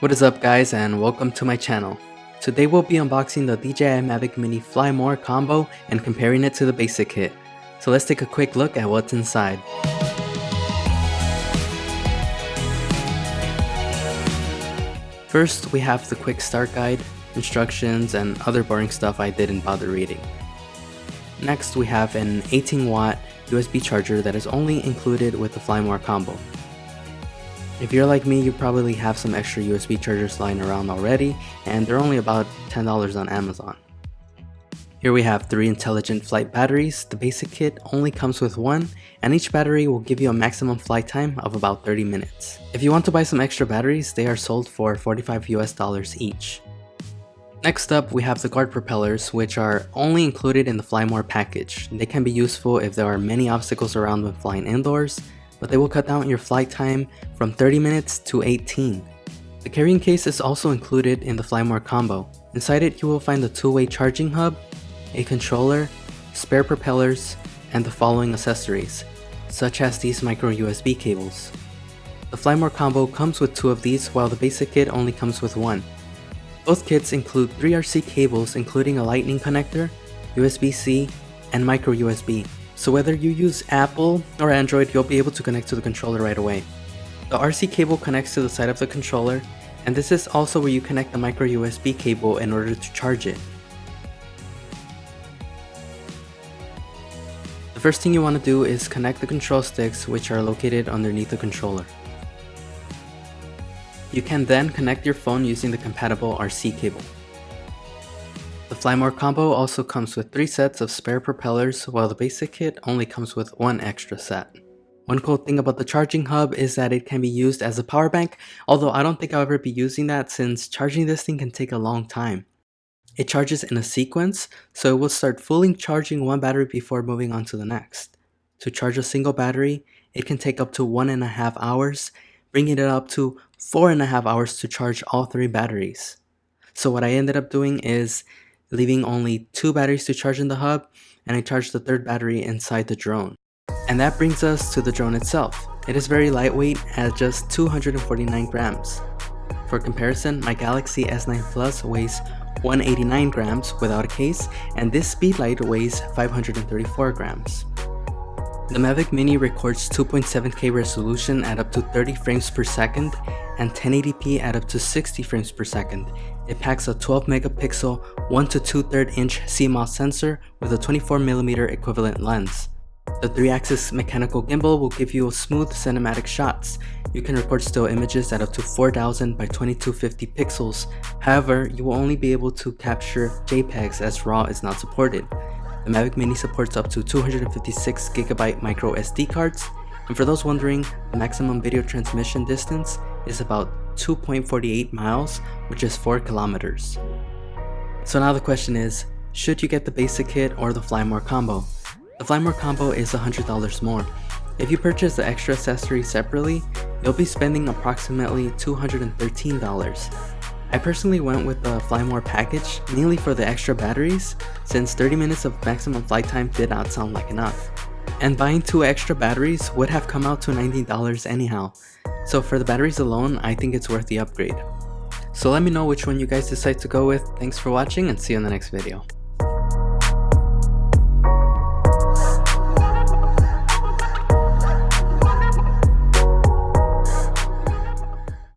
What is up guys, and welcome to my channel. Today we'll be unboxing the DJI Mavic Mini Flymore combo and comparing it to the basic kit. So let's take a quick look at what's inside. First we have the quick start guide, instructions, and other boring stuff I didn't bother reading. Next we have an 18-watt USB charger that is only included with the Flymore combo. If you're like me, you probably have some extra USB chargers lying around already, and they're only about $10 on Amazon. Here we have 3 intelligent flight batteries. The basic kit only comes with one, and each battery will give you a maximum flight time of about 30 minutes. If you want to buy some extra batteries, they are sold for $45 each. Next up, we have the guard propellers, which are only included in the Flymore package. They can be useful if there are many obstacles around when flying indoors, but they will cut down your flight time from 30 minutes to 18. The carrying case is also included in the Flymore combo. Inside it you will find a 2-way charging hub, a controller, spare propellers, and the following accessories, such as these micro USB cables. The Flymore combo comes with 2 of these, while the basic kit only comes with 1. Both kits include 3 RC cables, including a lightning connector, USB-C, and micro USB. So whether you use Apple or Android, you'll be able to connect to the controller right away. The RC cable connects to the side of the controller, and this is also where you connect the micro USB cable in order to charge it. The first thing you want to do is connect the control sticks, which are located underneath the controller. You can then connect your phone using the compatible RC cable. The Flymore combo also comes with 3 sets of spare propellers, while the basic kit only comes with 1 extra set. One cool thing about the charging hub is that it can be used as a power bank, although I don't think I'll ever be using that since charging this thing can take a long time. It charges in a sequence, so it will start fully charging one battery before moving on to the next. To charge a single battery, it can take up to 1.5 hours, bringing it up to 4.5 hours to charge all 3 batteries. So what I ended up doing is leaving only 2 batteries to charge in the hub, and I charged the 3rd battery inside the drone. And that brings us to the drone itself. It is very lightweight at just 249 grams. For comparison, my Galaxy S9 Plus weighs 189 grams without a case, and this Speedlight weighs 534 grams. The Mavic Mini records 2.7K resolution at up to 30 frames per second and 1080p at up to 60 frames per second. It packs a 12 megapixel 1 to 2/3 inch CMOS sensor with a 24mm equivalent lens. The 3-axis mechanical gimbal will give you smooth cinematic shots. You can record still images at up to 4000 by 2250 pixels. However, you will only be able to capture JPEGs as RAW is not supported. The Mavic Mini supports up to 256GB micro SD cards, and for those wondering, the maximum video transmission distance is about 2.48 miles, which is 4 kilometers. So now the question is, should you get the basic kit or the Flymore combo? The Flymore combo is $100 more. If you purchase the extra accessories separately, you'll be spending approximately $213. I personally went with the Flymore package mainly for the extra batteries, since 30 minutes of maximum flight time did not sound like enough. And buying 2 extra batteries would have come out to $90 anyhow. So for the batteries alone, I think it's worth the upgrade. So let me know which one you guys decide to go with. Thanks for watching, and see you in the next video.